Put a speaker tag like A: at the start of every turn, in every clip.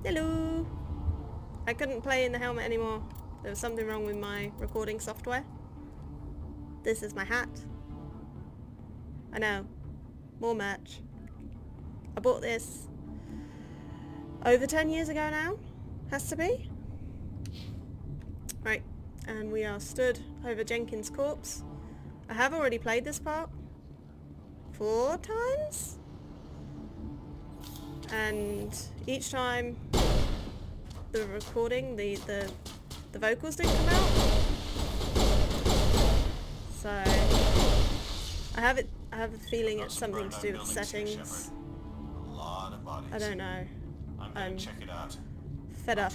A: Hello! I couldn't play in the helmet anymore. There was something wrong with my recording software. This is my hat. I know. More merch. I bought this over 10 years ago now. Has to be. Right. And we are stood over Jenkins' corpse. I have already played this part 4 times. And each time the recording, the vocals didn't come out. So I have a feeling it's something to do with settings. I don't know. I'm fed up.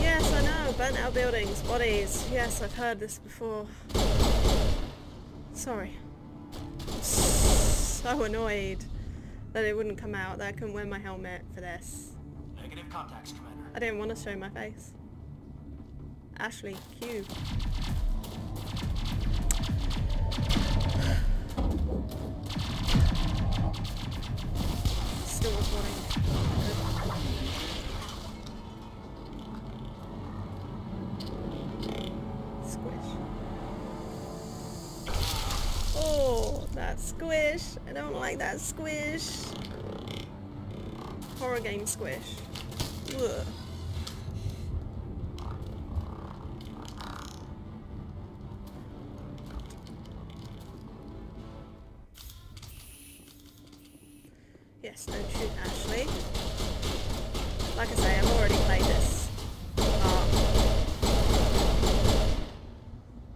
A: Yes, I know. Burnt out buildings, bodies. Yes, I've heard this before. Sorry. So annoyed that it wouldn't come out, that I couldn't wear my helmet for this.
B: Negative contacts, Commander.
A: I didn't want to show my face. Ashley, Q. Still recording. Squish. Oh, that squish. I don't like that squish. Horror game squish. Ugh. Yes, don't shoot Ashley. Like I say, I've already played this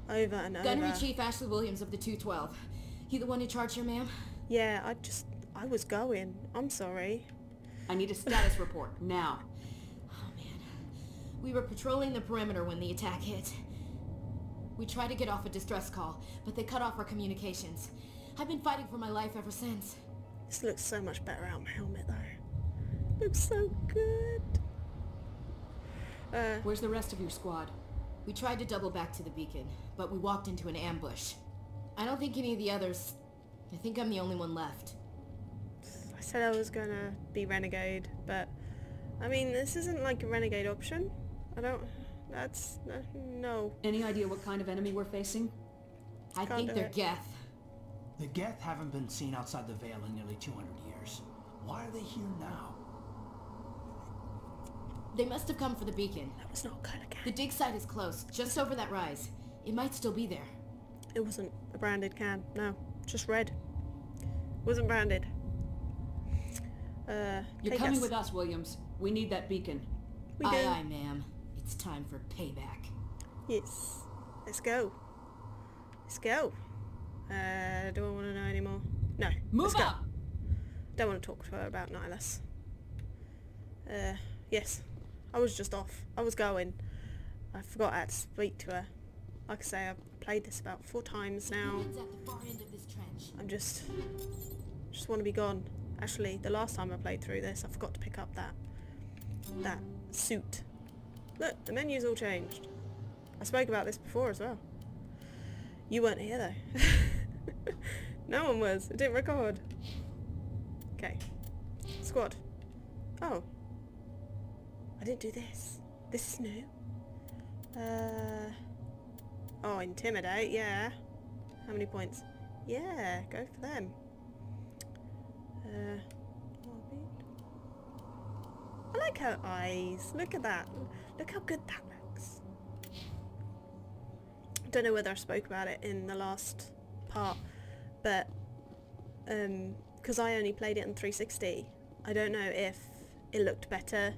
A: over and over.
C: Gunnery Chief Ashley Williams of the 212. You the one who charged her, ma'am?
A: Yeah, I was going. I'm sorry.
C: I need a status report, now. Oh man. We were patrolling the perimeter when the attack hit. We tried to get off a distress call, but they cut off our communications. I've been fighting for my life ever since.
A: This looks so much better out of my helmet though. Looks so good.
C: Where's the rest of your squad? We tried to double back to the beacon, but we walked into an ambush. I don't think any of the others... I think I'm the only one left.
A: I said I was gonna be renegade, but I mean, this isn't like a renegade option. I don't... That's... no.
D: Any idea what kind of enemy we're facing?
C: I think they're Geth.
B: The Geth haven't been seen outside the Veil in nearly 200 years. Why are they here now?
C: They must have come for the beacon.
A: That was not kind of can.
C: The dig site is close, just over that rise. It might still be there.
A: It wasn't a branded can. No, just red. Wasn't branded.
D: You're coming with us, Williams. We need that beacon.
A: We do.
C: Aye, aye, ma'am. It's time for payback.
A: Yes. Let's go. Let's go. Do I want to know anymore? No.
C: Move up!
A: Don't want to talk to her about Nihilus. Yes. I was just off. I was going. I forgot I had to speak to her. Like I say, I've played this about 4 times now.
C: At the far end of this trench.
A: I'm just want to be gone. Actually, the last time I played through this, I forgot to pick up that suit. Look, the menu's all changed. I spoke about this before as well. You weren't here though. No one was. It didn't record. Okay. Squad. Oh. I didn't do this. This is new. Oh, intimidate, yeah. How many points? Yeah, go for them. I like her eyes. Look at that. Look how good that looks. I don't know whether I spoke about it in the last part, but because I only played it on 360, I don't know if it looked better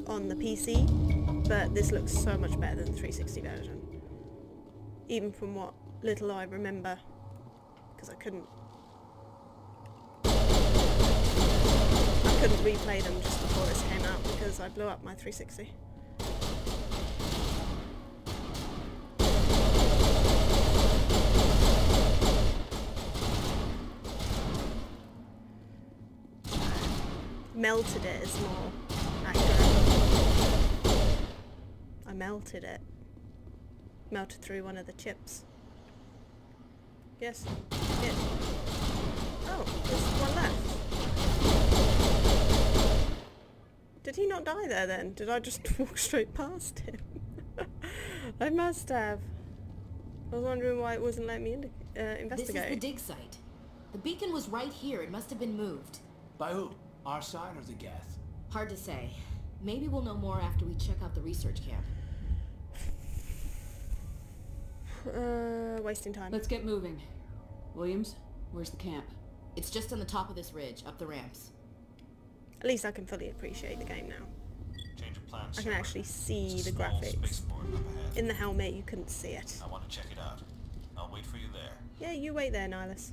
A: on the PC, but this looks so much better than the 360 version. Even from what little I remember, because I couldn't replay them just before this came out because I blew up my 360. Melted it is more accurate. I melted it. Melted through one of the chips. Yes. Yes. Oh, there's one left. he not die there then? Did I just walk straight past him? I must have. I was wondering why it wasn't letting me investigate.
C: This is the dig site. The beacon was right here. It must have been moved.
B: By who? Our side or the Geth?
C: Hard to say. Maybe we'll know more after we check out the research camp.
A: Wasting time.
D: Let's get moving. Williams, where's the camp?
C: It's just on the top of this ridge, up the ramps.
A: At least I can fully appreciate the game now.
E: Change of plans.
A: I can actually see the
E: small
A: graphics.
E: spaceport up ahead.
A: In the helmet, you couldn't see it.
E: I want to check it out. I'll wait for you there.
A: Yeah, you wait there, Nihilus.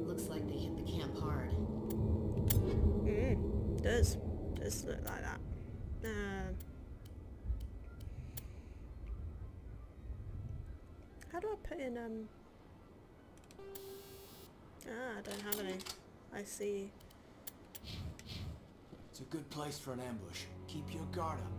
C: Looks like they hit the camp hard.
A: Does look like that. How do I put in I don't have any. I see.
B: It's a good place for an ambush. Keep your guard up.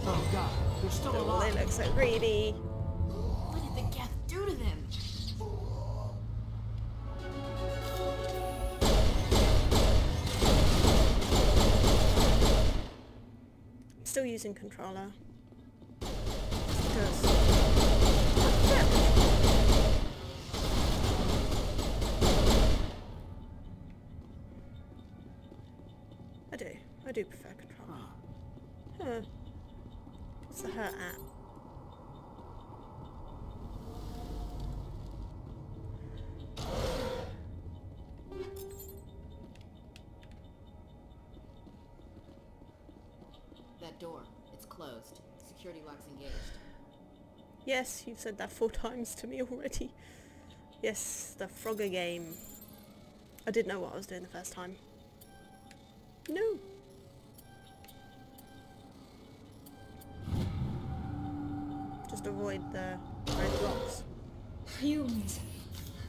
B: Oh god, they're still
A: Oh,
B: alive.
A: they look so greedy.
C: What did the Geth do to them?
A: I'm still using controller. Because I do prefer controller. Huh. What's the hurt at?
C: That door. It's closed. Security lock's engaged.
A: Yes, you've said that 4 times to me already. Yes, the Frogger game. I didn't know what I was doing the first time. No. Just avoid the red blocks.
F: Humans,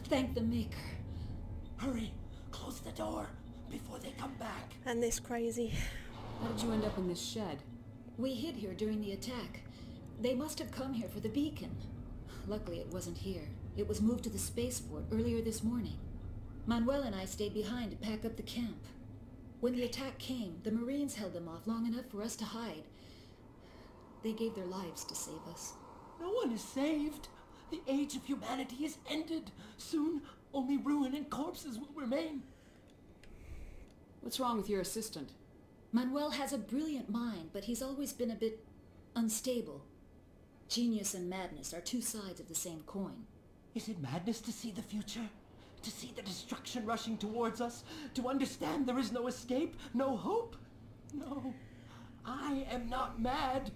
F: thank the Maker.
B: Hurry, close the door before they come back.
A: And this crazy.
D: How did you end up in this shed?
F: We hid here during the attack. They must have come here for the beacon. Luckily it wasn't here. It was moved to the spaceport earlier this morning. Manuel and I stayed behind to pack up the camp. When the attack came, the Marines held them off long enough for us to hide. They gave their lives to save us.
B: No one is saved. The age of humanity is ended. Soon, only ruin and corpses will remain.
D: What's wrong with your assistant?
F: Manuel has a brilliant mind, but he's always been a bit unstable. Genius and madness are 2 sides of the same coin.
B: Is it madness to see the future? To see the destruction rushing towards us? To understand there is no escape? No hope? No. I am not mad.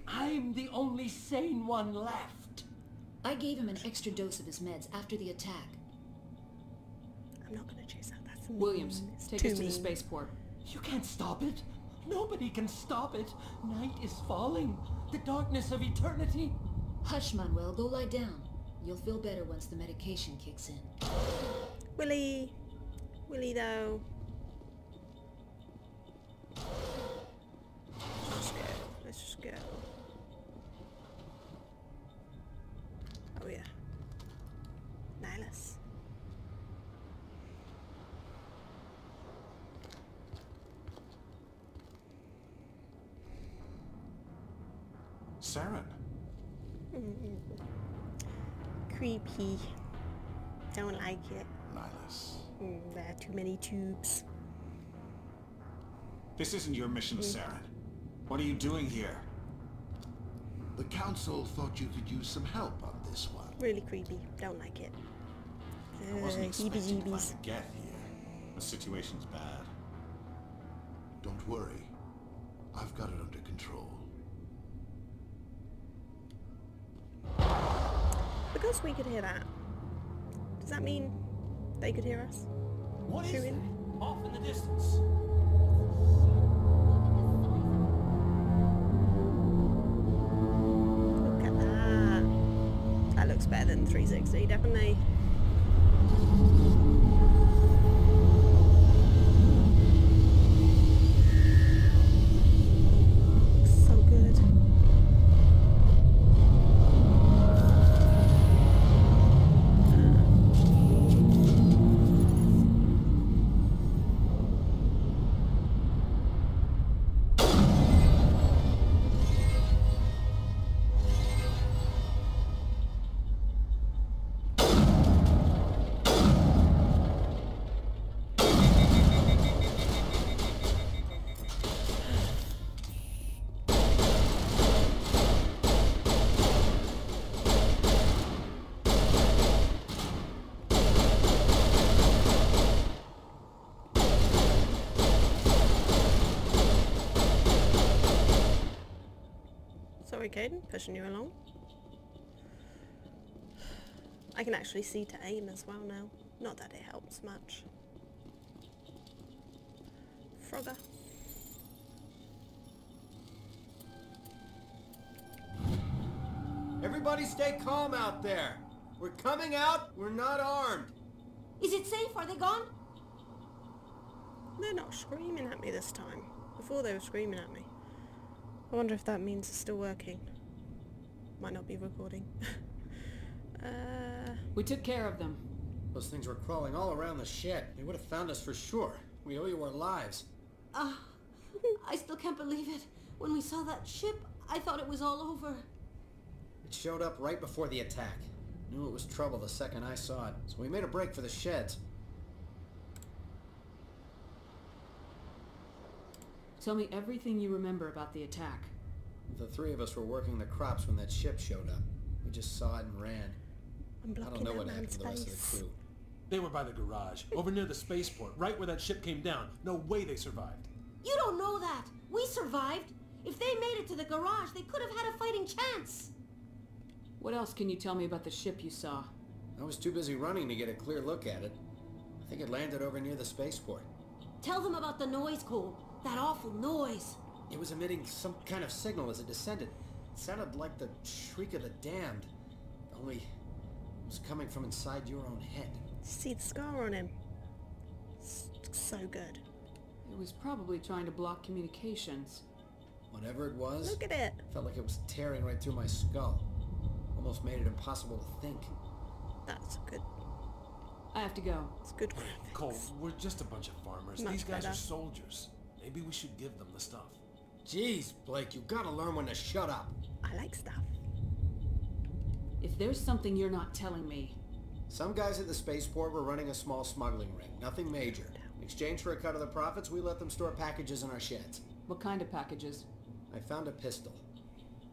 B: I'm the only sane one left.
F: I gave him an extra dose of his meds after the attack.
A: I'm not going to chase that. That's mean.
D: Williams,
A: It's
D: take
A: too
D: us to the
A: mean.
D: spaceport.
B: You can't stop it. Nobody can stop it. Night is falling. The darkness of eternity.
F: Hush, Manuel, go lie down. You'll feel better once the medication kicks in.
A: Willy. Willy though. Let's just go. Let's just go. Oh yeah. Nihilus.
E: Saren.
A: Creepy. Don't like it.
E: Nihilus.
A: There are too many tubes.
E: This isn't your mission, Saren. What are you doing here?
G: The Council thought you could use some help on this one.
A: Really creepy. Don't like it.
E: I wasn't expecting to find
A: Heebie-jeebies.
E: a Geth here. The situation's bad.
G: Don't worry. I've got it under control.
A: Because we could hear that, does that mean they could hear us?
B: What is
A: Shooting?
B: that? Off in the distance.
A: Look at that. That looks better than 360, definitely. So good. Sorry, Caden, pushing you along. I can actually see to aim as well now. Not that it helps much. Frogger.
B: Everybody stay calm out there. We're coming out. We're not armed.
C: Is it safe? Are they gone?
A: They're not screaming at me this time. Before they were screaming at me. I wonder if that means it's still working. Might not be recording.
D: We took care of them.
B: Those things were crawling all around the shed. They would have found us for sure. We owe you our lives.
C: I still can't believe it. When we saw that ship, I thought it was all over.
B: It showed up right before the attack. Knew it was trouble the second I saw it, so we made a break for the sheds.
D: Tell me everything you remember about the attack.
B: The three of us were working the crops when that ship showed up. We just saw it and ran.
A: I'm
B: I don't
A: blocking
B: know
A: that
B: what happened
A: man's
B: to the rest of
A: face.
B: the crew.
H: They were by the garage, over near the spaceport, right where that ship came down. No way they survived.
C: You don't know that. We survived. If they made it to the garage, they could have had a fighting chance.
D: What else can you tell me about the ship you saw?
B: I was too busy running to get a clear look at it. I think it landed over near the spaceport.
C: Tell them about the noise, Cole. That awful noise.
B: It was emitting some kind of signal as it descended. It sounded like the shriek of the damned. Only it was coming from inside your own head.
A: See the scar on him. So good.
D: It was probably trying to block communications.
B: Whatever it was,
A: Look at it.
B: felt like it was tearing right through my skull. Almost made it impossible to think.
A: That's good.
D: I have to go.
A: It's good graphics.
H: Cole, we're just a bunch of farmers.
A: Much
H: These guys
A: better.
H: are soldiers. Maybe we should give them the stuff.
B: Jeez, Blake, you gotta learn when to shut up.
A: I like stuff.
D: If there's something you're not telling me,
B: Some guys at the spaceport were running a small smuggling ring. Nothing major. In exchange for a cut of the profits, we let them store packages in our sheds.
D: what kind of packages?
B: I found a pistol.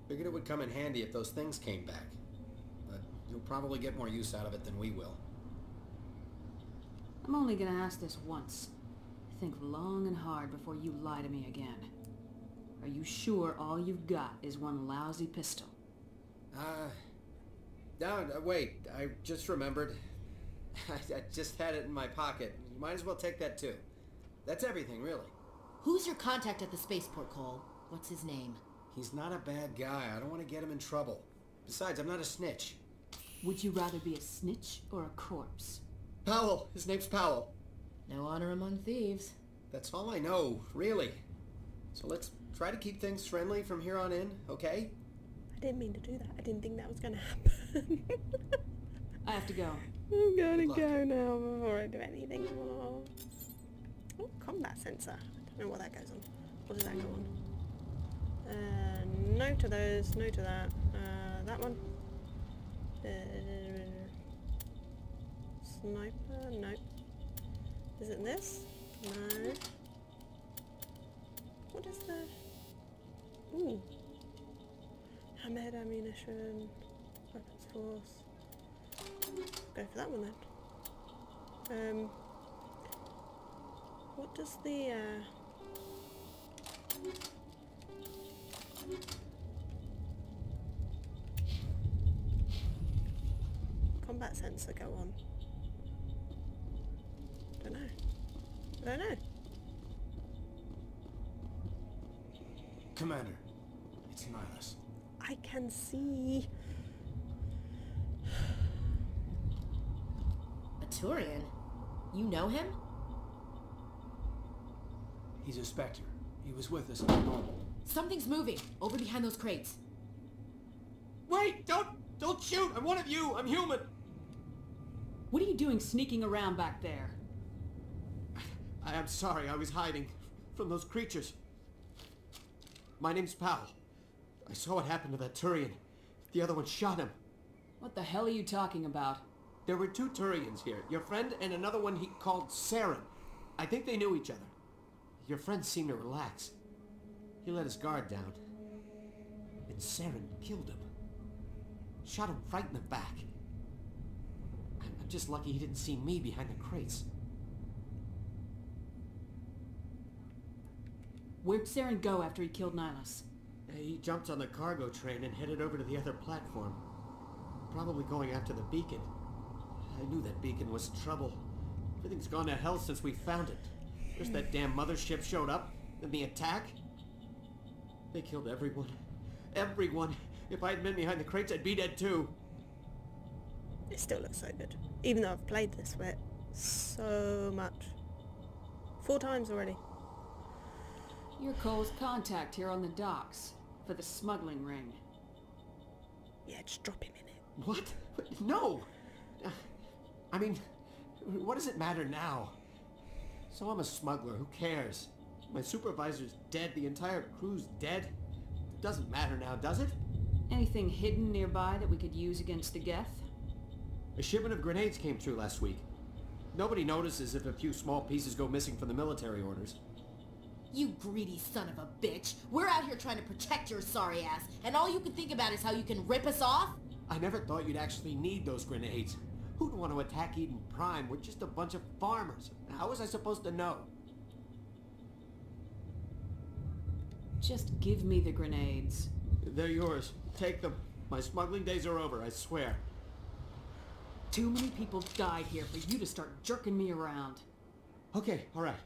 B: Figured it would come in handy if those things came back. But you'll probably get more use out of it than we will.
D: I'm only gonna ask this once. Think long and hard before you lie to me again. Are you sure all you've got is one lousy pistol?
B: No, wait. I just remembered. I just had it in my pocket. You might as well take that too. That's everything, really.
C: Who's your contact at the spaceport, Cole? What's his name?
B: He's not a bad guy. I don't want to get him in trouble. Besides, I'm not a snitch.
D: Would you rather be a snitch or a corpse?
B: Powell. His name's Powell.
C: No honor among thieves.
B: That's all I know, really. So let's try to keep things friendly from here on in, okay?
A: I didn't mean to do that. I didn't think that was going to happen.
D: I have to go.
A: I'm going
B: Good
A: to
B: luck.
A: go now before I do anything more. Oh, combat sensor. I don't know what that goes on. What does that go on? No to those, no to that. That one. Sniper? Nope. Is it this? No. What is the... Ooh. Hammerhead ammunition. Weapons force. Go for that one then. What does the combat sensor go on? Don't know. I don't know.
E: Commander, it's Nihilus.
A: I can see.
C: A Turian? You know him?
H: He's a Spectre. He was with us at the moment.
C: Something's moving. Over behind those crates.
B: Wait! Don't shoot! I'm one of you! I'm human!
D: What are you doing sneaking around back there?
B: I am sorry, I was hiding from those creatures. My name's Powell. I saw what happened to that Turian. The other one shot him.
D: What the hell are you talking about?
B: There were two Turians here. Your friend and another one he called Saren. I think they knew each other. Your friend seemed to relax. He let his guard down. And Saren killed him. Shot him right in the back. I'm just lucky he didn't see me behind the crates.
D: Where'd Saren go after he killed Nihilus?
B: He jumped on the cargo train and headed over to the other platform. Probably going after the beacon. I knew that beacon was trouble. Everything's gone to hell since we found it. First that damn mothership showed up, then the attack. They killed everyone. Everyone. If I had been behind the crates, I'd be dead too.
A: It still looks so good. Even though I've played this bit so much. 4 times already.
D: You're Cole's contact here on the docks for the smuggling ring.
A: Yeah, just drop him in it.
B: What? No! I mean, what does it matter now? So I'm a smuggler, who cares? My supervisor's dead, the entire crew's dead. Doesn't matter now, does it?
D: Anything hidden nearby that we could use against the Geth?
B: A shipment of grenades came through last week. Nobody notices if a few small pieces go missing from the military orders.
C: You greedy son of a bitch. We're out here trying to protect your sorry ass, and all you can think about is how you can rip us off?
B: I never thought you'd actually need those grenades. Who'd want to attack Eden Prime? We're just a bunch of farmers. How was I supposed to know?
D: Just give me the grenades.
B: They're yours. Take them. My smuggling days are over, I swear.
D: Too many people died here for you to start jerking me around.
B: Okay, alright.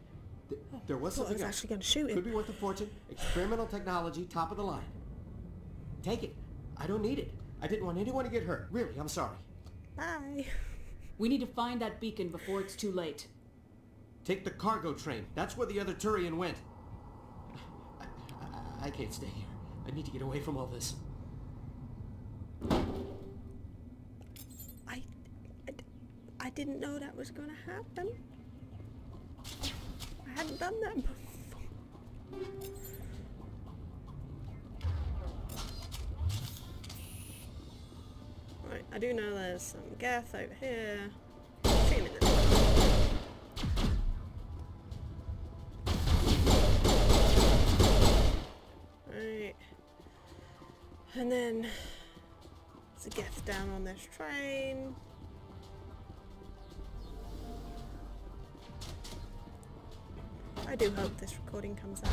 B: There was
A: I thought I
B: something
A: was
B: else.
A: actually going to shoot
B: Could
A: him.
B: be worth a fortune. Experimental technology, top of the line. Take it. I don't need it. I didn't want anyone to get hurt. Really, I'm sorry.
A: Bye.
D: We need to find that beacon before it's too late.
B: Take the cargo train. That's where the other Turian went. I can't stay here. I need to get away from all this.
A: I didn't know that was going to happen. I hadn't done that before. Right, I do know there's some Geth over here. Shoot him in the Right. And then there's a Geth down on this train. I do hope this recording comes out.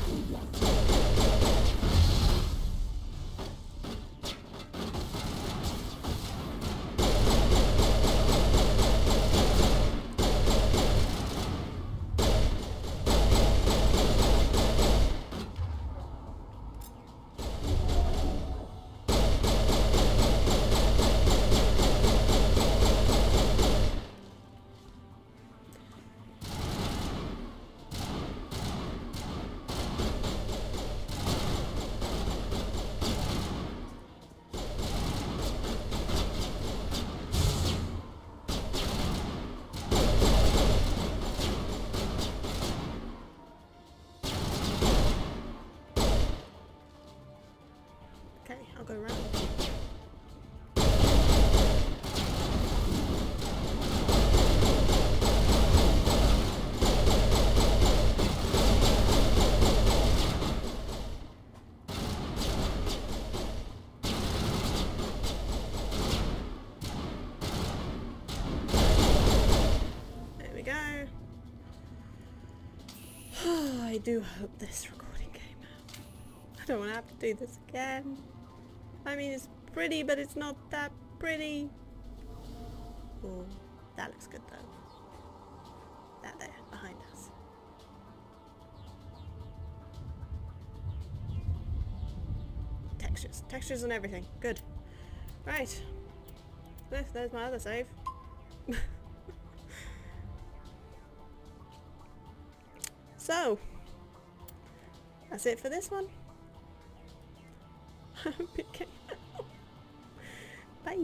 A: Okay, I'll go around. There we go. I do hope this recording came out. I don't want to have to do this again. I mean, it's pretty, but it's not that pretty. Oh, that looks good though. That there, behind us. Textures. Textures and everything. Good. Right. There's my other save. So, that's it for this one. I hope it came out. Bye.